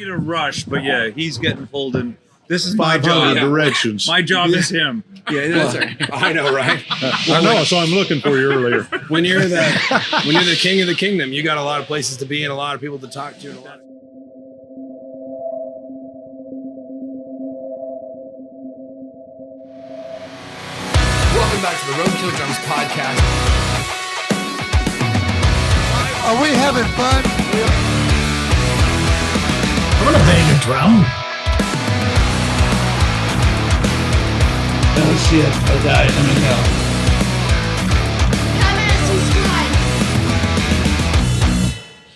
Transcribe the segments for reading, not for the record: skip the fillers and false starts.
need a rush, but yeah, he's getting pulled in. This is my 500 job. directions. My job is him. Yeah, that's right. I know, right? I know, so I'm looking for you earlier. When you're the king of the kingdom, you got a lot of places to be and a lot of people to talk to. And a lot of... Welcome back to the Roadkill Drums podcast. Are we having fun? I'm gonna bang a drum. Oh shit, I died. I'm in hell.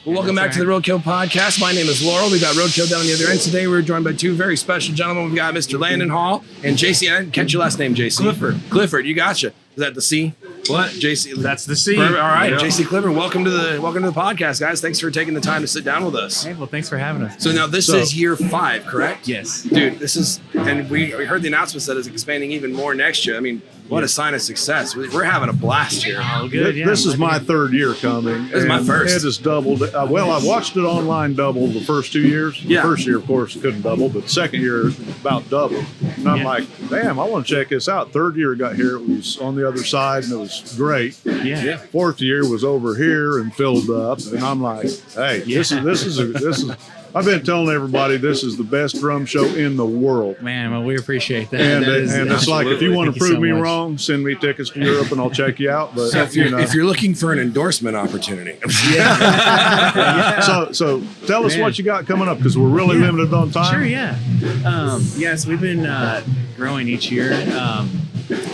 Well, welcome back to the Roadkill podcast. My name is Laurel. We got Roadkill down the other end today. We're joined by two very special gentlemen. We've got Mr. Landon Hall and JC. I didn't catch your last name, JC. Clifford, you gotcha. Is that the C? What? JC. That's the C. All right, Yeah. JC Clifford. Welcome to the podcast, guys. Thanks for taking the time to sit down with us. Hey, well, thanks for having us. So now this is year 5, correct? Yes. Dude, this is, and we heard the announcements that it's expanding even more next year. I mean, what a sign of success. We're having a blast here. Oh, good. Yeah, This is my third year coming. This is my first. It has doubled. Well, I watched it online double the first 2 years. Yeah. The first year, of course, couldn't double, but second year, about double. And I'm like, damn, I want to check this out. Third year got here, it was on the other side, and it was great. Yeah. Fourth year was over here and filled up, and I'm like, hey, this is. I've been telling everybody this is the best drum show in the world. Man, well, we appreciate that. And, That is- and it's like, if you want Thank to prove so me much. wrong, send me tickets to Europe and I'll check you out. But So if you're looking for an endorsement opportunity. So tell us what you got coming up, because we're really limited on time. Sure, yeah. Yes, we've been growing each year.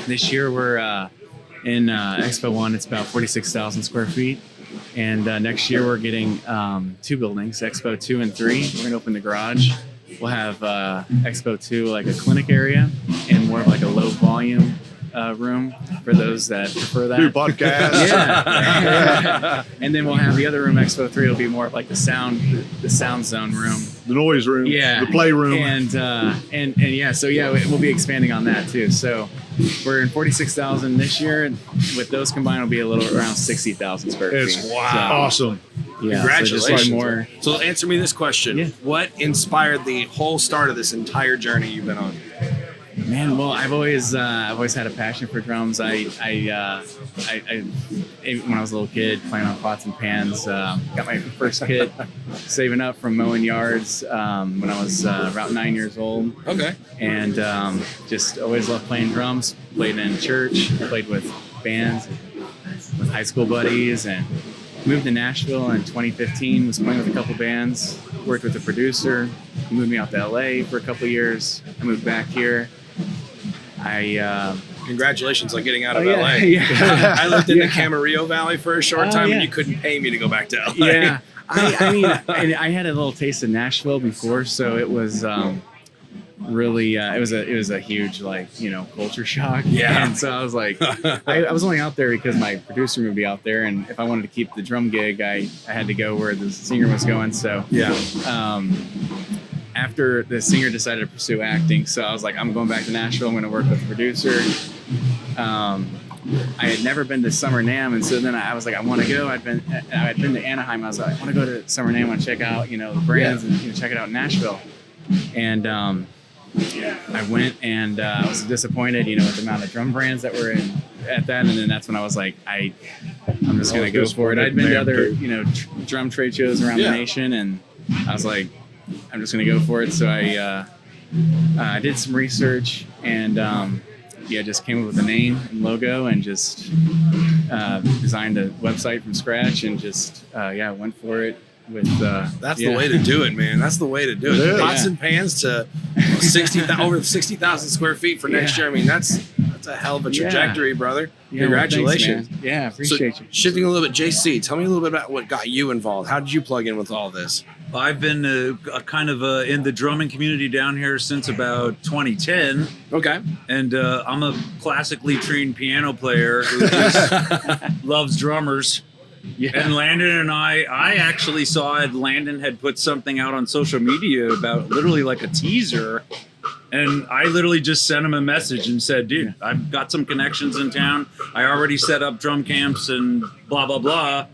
This year we're in Expo 1. It's about 46,000 square feet. And next year we're getting 2 buildings, Expo 2 and 3. We're going to open the garage. We'll have Expo 2 like a clinic area and more of like a low volume room for those that prefer that. Do podcasts. Yeah. And then we'll have the other room, Expo 3, will be more of like the sound zone room. The noise room. Yeah. The playroom. And yeah, so yeah, we'll be expanding on that too. So we're in 46,000 this year, and with those combined, it'll be a little around 60,000 square feet. It's awesome. Yeah, Congratulations. So just like more. So answer me this question. Yeah. What inspired the whole start of this entire journey you've been on? Man, well, I've always had a passion for drums. I when I was a little kid, playing on pots and pans, got my first kit saving up from mowing yards when I was about 9 years old. Okay. And just always loved playing drums. Played in church, played with bands, with high school buddies, and moved to Nashville in 2015. Was playing with a couple bands. Worked with a producer. He moved me out to LA for a couple years. I moved back here. Congratulations on getting out of Oh, yeah, LA. yeah. I lived in the Yeah. Camarillo Valley for a short Oh, time, yeah. and you couldn't pay me to go back to LA. Yeah, I mean, and I had a little taste of Nashville before, so it was really it was a huge culture shock. Yeah. And so I was like, I was only out there because my producer would be out there, and if I wanted to keep the drum gig, I had to go where the singer was going. So Yeah. After the singer decided to pursue acting, so I was like, I'm going back to Nashville. I'm going to work with the producer. I had never been to Summer NAMM, and so then I was like, I want to go. I'd been to Anaheim. I was like, I want to go to Summer NAMM. I want to check out, the brands and check it out in Nashville. And I went, and I was disappointed, with the amount of drum brands that were at that. And then that's when I was like, I'm just going to go for it. I'd been to other, drum trade shows around the nation, and I was like, I'm just going to go for it. So I did some research, and just came up with a name and logo, and just designed a website from scratch, and just went for it. With That's the way to do it, man. That's the way to do it. Yeah. Pots and pans to over 60,000 square feet for next year. I mean, that's a hell of a trajectory, brother. Yeah, Congratulations. Well, thanks, man. Yeah, appreciate you. Shifting a little bit, JC, tell me a little bit about what got you involved. How did you plug in with all this? I've been in the drumming community down here since about 2010. Okay. And I'm a classically trained piano player who just loves drummers. Yeah. And Landon and I actually saw it. Landon had put something out on social media about literally like a teaser. And I literally just sent him a message and said, dude, I've got some connections in town. I already set up drum camps and blah, blah, blah.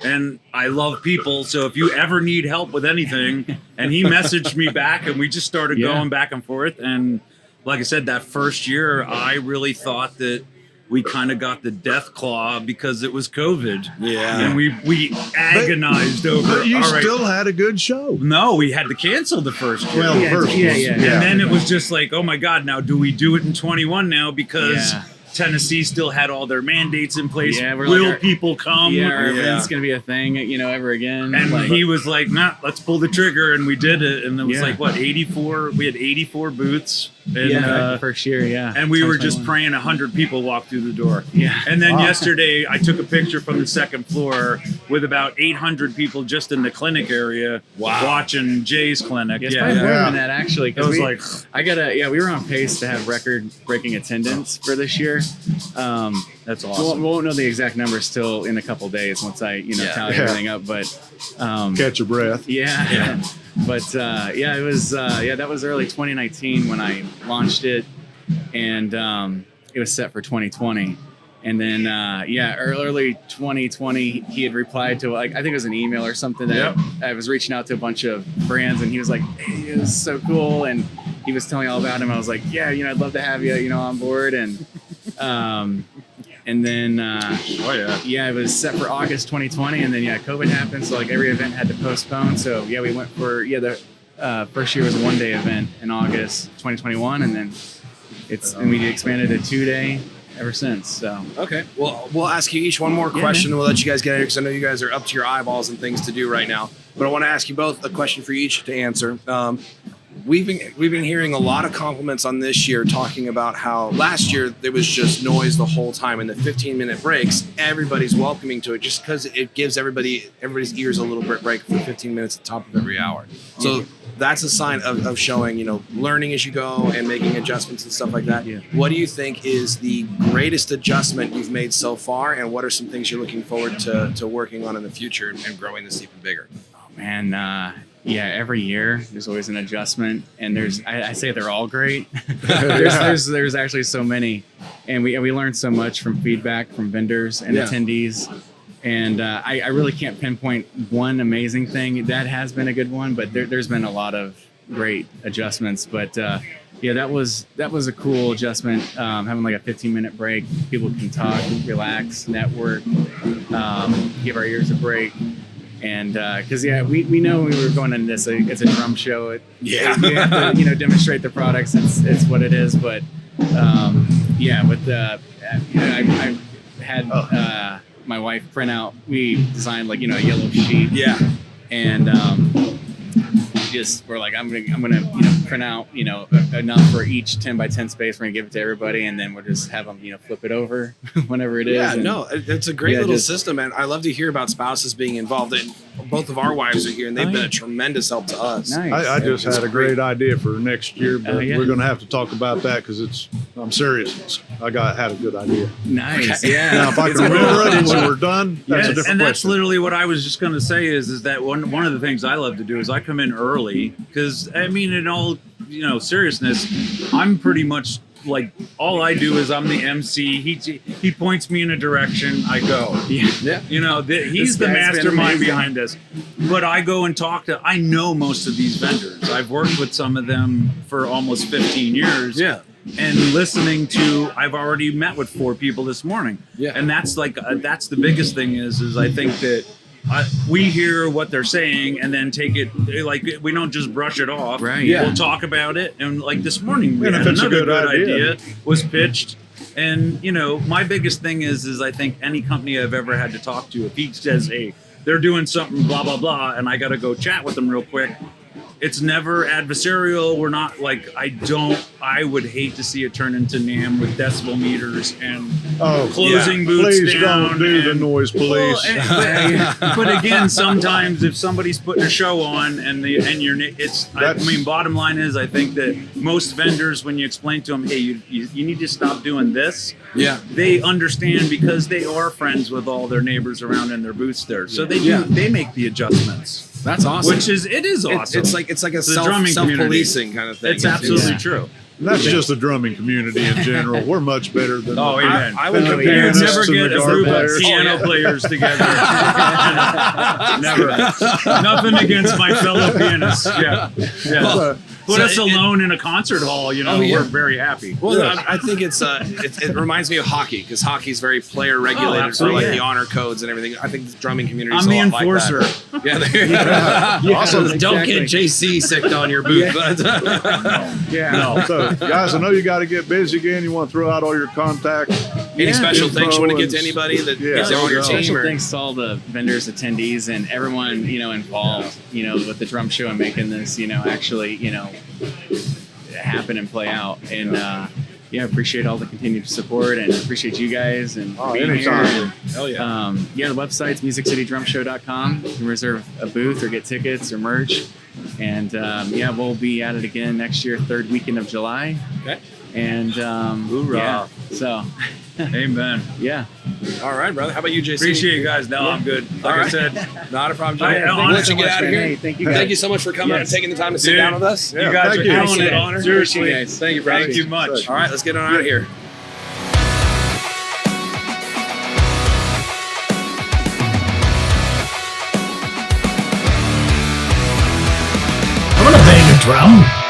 And I love people, so if you ever need help with anything, and he messaged me back, and we just started going back and forth. And like I said, that first year, I really thought that we kind of got the death claw because it was COVID. Yeah. And we agonized over. But you all right, still had a good show. no, we had to cancel the first year. Well, the first one. And then it was just like, oh my God, now do we do it in 21 now? Because Tennessee still had all their mandates in place. Yeah, we're Will like, people come? Yeah, our event's gonna be a thing, ever again. And Like, he was like, nah, let's pull the trigger. And we did it. And it was like, what, 84? We had 84 booths. And, the first year, and we were just praying 100 people walked through the door. Yeah. And then yesterday, I took a picture from the second floor with about 800 people just in the clinic area watching Jay's clinic. It's probably more than that, actually. It was like, we were on pace to have record-breaking attendance for this year. that's awesome. We won't know the exact numbers till in a couple days once I, tally everything up. But Catch your breath. yeah. But it was that was early 2019 when I launched it, and it was set for 2020. And then early 2020, he had replied to I think it was an email or something that I was reaching out to a bunch of brands, and he was like, "Hey, it was so cool," and he was telling me all about him. I was like, "Yeah, I'd love to have you, on board." And and then it was set for August 2020, and then COVID happened, so like every event had to postpone. So we went for the first year was a 1-day event in August 2021, and then and we expanded to 2-day ever since. So Okay. Well, we'll ask you each one more question, and we'll let you guys get in here because I know you guys are up to your eyeballs and things to do right now. But I want to ask you both a question for you each to answer. We've been hearing a lot of compliments on this year, talking about how last year there was just noise the whole time, and the 15-minute breaks, everybody's welcoming to it just because it gives everybody's ears a little bit break for 15 minutes at the top of every hour. So that's a sign of showing, learning as you go and making adjustments and stuff like that. Yeah. What do you think is the greatest adjustment you've made so far, and what are some things you're looking forward to working on in the future and growing this even bigger? Oh man, every year there's always an adjustment, and I say they're all great. there's actually so many, and we learned so much from feedback from vendors and attendees. And I really can't pinpoint one amazing thing. That has been a good one, but there's been a lot of great adjustments. But that was a cool adjustment. Having like a 15-minute break, people can talk, relax, network, give our ears a break. And because we know we were going into this, it's a drum show. We have to demonstrate the products. It's what it is. But with the I had my wife print out. We designed a yellow sheet. Yeah. And we're like, I'm gonna print out enough for each 10 by 10 space. We're gonna give it to everybody, and then we'll just have them flip it over whenever it is. Yeah, and, no, it's a great little system, and I love to hear about spouses being involved. And both of our wives are here, and they've been a tremendous help to us. Nice. I just had a great idea for next year, but we're going to have to talk about that because I'm serious. Had a good idea. Nice. Okay. Yeah. Now, if I can remember it when we're done, that's a different and that's question. literally what I was just going to say is that one of the things I love to do is I come in early because, in all, seriousness, I'm pretty much like all I do is I'm the MC. He points me in a direction. I go. Yeah. He's the mastermind behind this. But I go and talk to. I know most of these vendors. I've worked with some of them for almost 15 years. Yeah. And listening to, I've already met with 4 people this morning. Yeah. And that's that's the biggest thing is I think that. We hear what they're saying and then take it we don't just brush it off. Right. Yeah. We'll talk about it. And this morning we had another good idea was pitched. And my biggest thing is I think any company I've ever had to talk to, if he says, hey, they're doing something blah blah blah, and I got to go chat with them real quick, it's never adversarial. We're not I would hate to see it turn into NAMM with decibel meters and closing boots Please down. don't do the noise police. But again, sometimes if somebody's putting a show on bottom line is I think that most vendors, when you explain to them, hey, you need to stop doing this. Yeah. They understand because they are friends with all their neighbors around in their booths there. So they make the adjustments. That's awesome. It is awesome. It's like a self-policing kind of thing. It's absolutely true. And that's just the drumming community in general. We're much better than Oh, amen. I would than the compare You it to pianists never and get the a guitar group of players. piano players together. Never. Nothing against my fellow pianists. Yeah. But- Put So us alone in a concert hall, Oh, yeah. we're very happy. Well, I think it reminds me of hockey because hockey's very player regulated for absolutely. like the honor codes and everything. I think the drumming community is I'm a the lot enforcer. like that. Yeah, there you go. Awesome. Don't Exactly. get JC sick on your booth. Yeah. No. So, guys, I know you got to get busy again. You want to throw out all your contacts. Any special Info thanks you want to give to and- anybody that Yeah, is on your there you go. team? Special Or, thanks to all the vendors, attendees, and everyone involved. With the drum show and making this actually happen and play out. And appreciate all the continued support and appreciate you guys and being anytime. here. hell yeah. The website's musiccitydrumshow.com. You can reserve a booth or get tickets or merch. And we'll be at it again next year, third weekend of July. Okay. And Hoorah. yeah, so Amen. yeah. All right, brother. How about you, JC? Appreciate you guys. No, I'm good. Like I right. said, Not a problem. I- John. I We'll let you honestly- get out of here. Hey, thank you guys. Thank you so much for coming out and Yes. taking the time to sit Dude. down with us. Yeah, you guys thank are you. killing Appreciate it. it. Honor. Seriously. Appreciate you guys. Thank you, brother. Thank you much. All right, let's get on out of here. I'm gonna bang a drum.